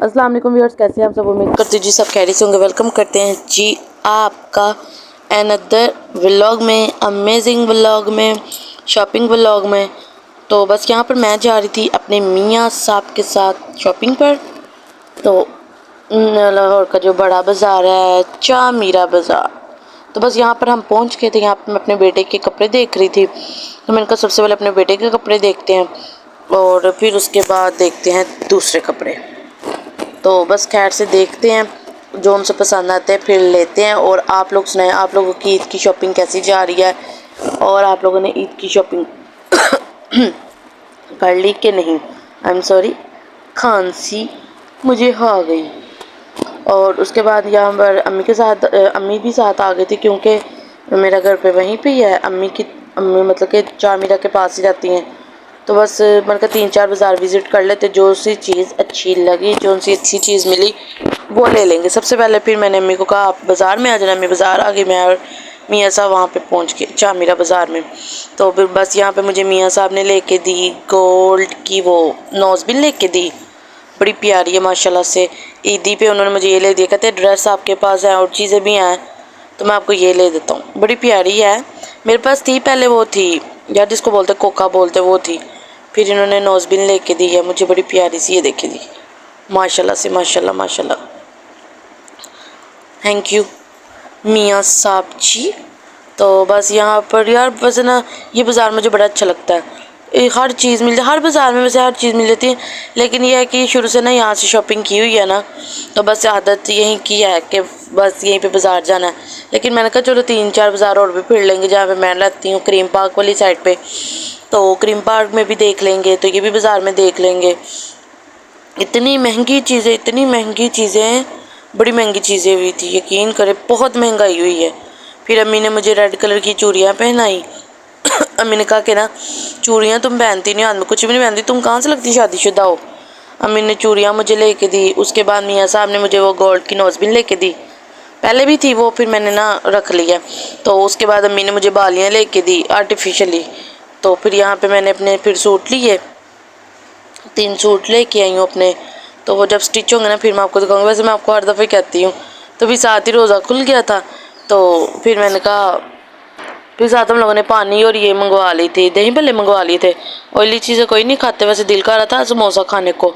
अस्सलाम वालेकुम व्यूअर्स, कैसे हैं आप सब। उम्मीद करती हूँ जी सब खैरियत से होंगे। वेलकम करते हैं जी आपका अनदर व्लॉग में, अमेजिंग व्लॉग में, शॉपिंग व्लॉग में। तो बस यहाँ पर मैं जा रही थी अपने मियाँ साहब के साथ शॉपिंग पर। तो लाहौर का जो बड़ा बाज़ार है, चामीरा बाज़ार, तो बस यहाँ पर हम पहुँच गए थे। यहाँ पर मैं अपने बेटे के कपड़े देख रही थी, तो मैंने कहा सबसे पहले अपने बेटे के कपड़े देखते हैं और फिर उसके बाद देखते हैं दूसरे कपड़े। तो बस खैर से देखते हैं, जो हमसे पसंद आते हैं फिर लेते हैं। और आप लोग सुनाएं, आप लोगों की ईद की शॉपिंग कैसी जा रही है और आप लोगों ने ईद की शॉपिंग कर ली कि नहीं। आई एम सॉरी, खांसी मुझे आ गई। और उसके बाद यहाँ पर अम्मी के साथ अम्मी भी साथ आ गई थी, क्योंकि मेरा घर पे वहीं पे ही है। अम्मी मतलब कि चामीरा के पास ही रहती हैं। तो बस मैंने कहा 3-4 बाज़ार विज़िट कर लेते, जो सी चीज़ अच्छी लगी, जो सी अच्छी चीज़ मिली वो ले लेंगे सबसे पहले। फिर मैंने अम्मी को कहा आप बाज़ार में आ जाना। अम्मी बाज़ार आ गई, मैं और मियाँ साहब वहाँ पे पहुँच गए चामीरा बाज़ार में। तो फिर बस यहाँ पे मुझे मियाँ साहब ने लेके दी गोल्ड की वो नोज़बिन लेके दी, बड़ी प्यारी है माशाल्लाह से। ईदी पे उन्होंने मुझे ये ले दिया, कहते ड्रेस आपके पास है और चीज़ें भी हैं तो मैं आपको ये ले देता हूँ, बड़ी प्यारी है। मेरे पास थी पहले, वो थी यार जिसको बोलते कोका बोलते, वो थी। फिर इन्होंने नोज़बिन लेके दी है मुझे, बड़ी प्यारी सी, ये देखी दी माशाल्लाह से, माशाल्लाह माशाल्लाह। थैंक यू मियाँ साहब जी। तो बस यहाँ पर यार बस ना, ये बाज़ार मुझे बड़ा अच्छा लगता है। हर चीज़ मिल हर बाज़ार में वैसे हर चीज़ मिल जाती है, लेकिन यह है कि शुरू से ना यहाँ से शॉपिंग की हुई है ना, तो बस आदत यहीं की है कि बस यहीं पे बाज़ार जाना है। लेकिन मैंने कहा चलो 3-4 बाज़ार और भी फिर लेंगे। जहाँ पे मैं रहती हूँ क्रीम पार्क वाली साइड पे, तो क्रीम पार्क में भी देख लेंगे, तो ये भी बाज़ार में देख लेंगे। इतनी महंगी चीज़ें, इतनी महंगी चीज़ें, बड़ी महंगी चीज़ें हुई थी, यकीन करें बहुत महंगाई हुई है। फिर अम्मी ने मुझे रेड कलर की चूड़ियाँ पहनाई। अम्मी ने कहा कि ना चूड़ियाँ तुम पहनती नहीं, हाथ में कुछ भी नहीं पहनती, तुम कहाँ से लगती शादीशुदा हो। अम्मी ने चूड़ियाँ मुझे लेके दी। उसके बाद मियाँ साहब ने मुझे वो गोल्ड की नोज़बिन लेके दी, पहले भी थी वो, फिर मैंने ना रख लिया। तो उसके बाद अम्मी ने मुझे बालियाँ लेके दी आर्टिफिशियली। तो फिर यहाँ पे मैंने अपने फिर सूट लिए, 3 सूट लेके आई हूँ अपने। तो वो जब स्टिच होंगे ना फिर मैं आपको दिखाऊंगी। वैसे मैं आपको हर दफ़े कहती हूँ। तो फिर साथ ही रोज़ा खुल गया था, तो फिर मैंने कहा, फिर साथ हम लोगों ने पानी और ये मंगवा ली थी, दही भल्ले मंगवा लिए थे। ऑयली चीज़ें कोई नहीं खाते, वैसे दिल कर रहा था समोसा खाने को,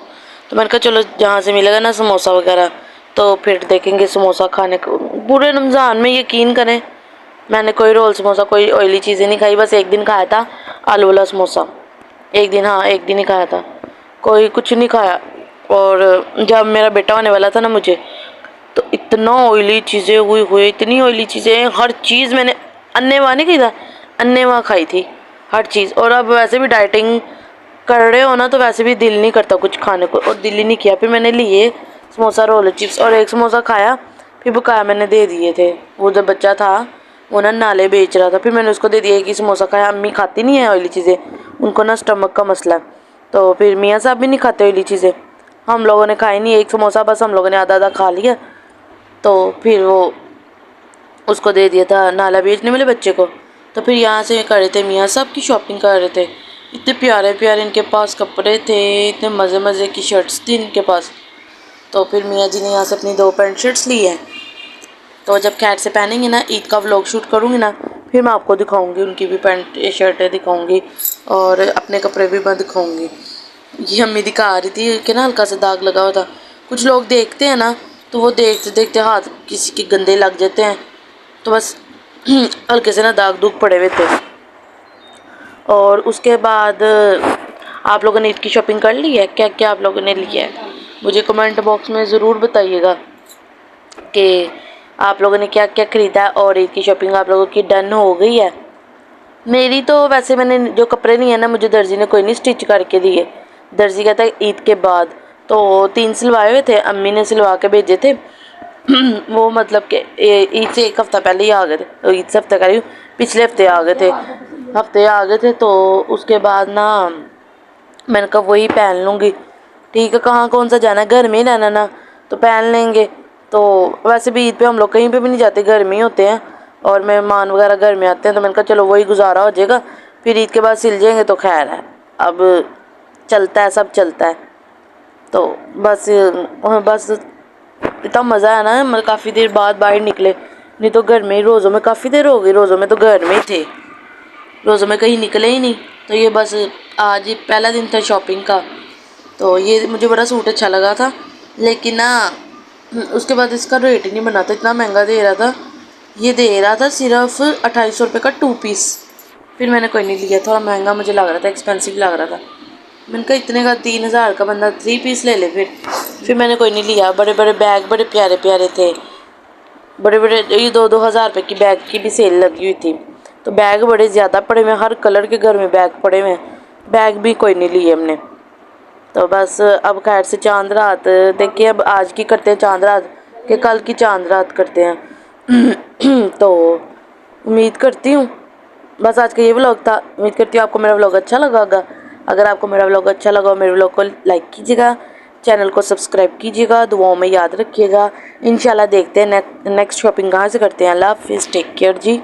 तो मैंने कहा चलो जहाँ से मिलेगा ना समोसा वगैरह तो फिर देखेंगे समोसा खाने को। पूरे रमज़ान में यकीन करें मैंने कोई रोल समोसा, कोई ऑयली चीज़ें नहीं खाई। बस एक दिन खाया था आलू वाला समोसा, एक दिन, हाँ एक दिन ही खाया था, कोई कुछ नहीं खाया। और जब मेरा बेटा होने वाला था ना मुझे, तो इतना ऑयली चीज़ें हुई, इतनी ऑयली चीज़ें, हर चीज़ मैंने अन्नेवा नहीं खाई था, अन्नेवा खाई थी हर चीज़। और अब वैसे भी डाइटिंग कर रहे हो ना, तो वैसे भी दिल नहीं करता कुछ खाने को, और दिल ही नहीं किया। फिर मैंने लिए समोसा, रोल, चिप्स, और एक समोसा खाया, फिर बकाया मैंने दे दिए थे। वो जब बच्चा था वो ना नाले बेच रहा था, फिर मैंने उसको दे दिया कि समोसा खाया। अम्मी खाती नहीं है ऑयली चीज़ें, उनको ना स्टमक का मसला है। तो फिर मियाँ साहब भी नहीं खाते ऑयली चीज़ें, हम लोगों ने खाई नहीं। एक समोसा बस हम लोगों ने आधा आधा खा लिया, तो फिर वो उसको दे दिया था नाला बेचने वाले बच्चे को। तो फिर यहाँ से कर रहे थे मियाँ साहब की शॉपिंग कर रहे थे। इतने प्यारे प्यारे इनके पास कपड़े थे, इतने मज़े मज़े की शर्ट्स थी इनके पास। तो फिर मियाँ जी ने यहाँ से अपनी 2 पैंट शर्ट्स ली हैं। तो जब खैर से पहनेंगे ना, ईद का व्लॉग शूट करूँगी ना, फिर मैं आपको दिखाऊंगी, उनकी भी पैंट शर्टें दिखाऊंगी और अपने कपड़े भी मैं दिखाऊंगी। ये अम्मी दिखा रही थी कि ना हल्का सा दाग लगा हुआ था। कुछ लोग देखते हैं ना, तो वो देखते देखते हाथ किसी के गंदे लग जाते हैं, तो बस हल्के से ना दाग दूग पड़े हुए थे। और उसके बाद आप लोगों ने ईद की शॉपिंग कर ली है, क्या क्या आप लोगों ने लिया है, मुझे कमेंट बॉक्स में ज़रूर बताइएगा कि आप लोगों ने क्या क्या ख़रीदा है और ईद की शॉपिंग आप लोगों की डन हो गई है। मेरी तो वैसे मैंने जो कपड़े नहीं है ना, मुझे दर्जी ने कोई नहीं स्टिच करके दिए। दर्जी कहता है ईद के बाद, तो 3 सिलवाए हुए थे, अम्मी ने सिलवा के भेजे थे। वो मतलब कि ईद से 1 हफ़्ता पहले ही आ गए थे, तो ईद से हफ्ते करीब पिछले हफ्ते आ गए थे, तो उसके बाद ना मैंने कहा वही पहन लूँगी। ठीक है, कहाँ कौन सा जाना है, घर में ही रहना ना, तो पहन लेंगे। तो वैसे भी ईद पे हम लोग कहीं पे भी नहीं जाते, घर में ही होते हैं, और मेहमान वगैरह घर में आते हैं, तो मैंने कहा चलो वही गुजारा हो जाएगा, फिर ईद के बाद सिल जाएंगे तो खैर है। अब चलता है, सब चलता है। तो बस इतना मज़ा आया ना, मतलब काफ़ी देर बाद बाहर निकले, नहीं तो घर में ही रोज़ों में काफ़ी देर हो गई, रोज़ों में तो घर में ही थे, रोज़ों में कहीं निकले ही नहीं। तो ये बस आज ही पहला दिन था शॉपिंग का, तो ये मुझे बड़ा सूट अच्छा लगा था, लेकिन ना उसके बाद इसका रेट ही नहीं बना था, इतना महंगा दे रहा था। ये दे रहा था सिर्फ 2800 रुपये का 2 पीस। फिर मैंने कोई नहीं लिया, थोड़ा महंगा मुझे लग रहा था, एक्सपेंसिव लग रहा था। मैंने कहा इतने का 3000 का बंदा 3 पीस ले ले। फिर मैंने कोई नहीं लिया। बड़े बड़े बैग बड़े प्यारे प्यारे थे, बड़े बड़े, ये 2-2000 रुपये की बैग की भी सेल लगी हुई थी, तो बैग बड़े ज़्यादा पड़े हुए, हर कलर के घर में बैग पड़े हुए, बैग भी कोई नहीं लिए हमने। तो बस अब खैर से चांद रात देखिए, अब आज की करते हैं चांद रात, कि कल की चांद रात करते हैं। तो उम्मीद करती हूँ बस आज का ये व्लॉग था। उम्मीद करती हूँ आपको मेरा व्लॉग अच्छा लगा होगा। अगर आपको मेरा व्लॉग अच्छा लगा हो, मेरे व्लॉग को लाइक कीजिएगा, चैनल को सब्सक्राइब कीजिएगा, दुआओं में याद रखिएगा। इंशाल्लाह देखते हैं नेक्स्ट शॉपिंग कहाँ से करते हैं। अल्लाह हाफिज़, टेक केयर जी।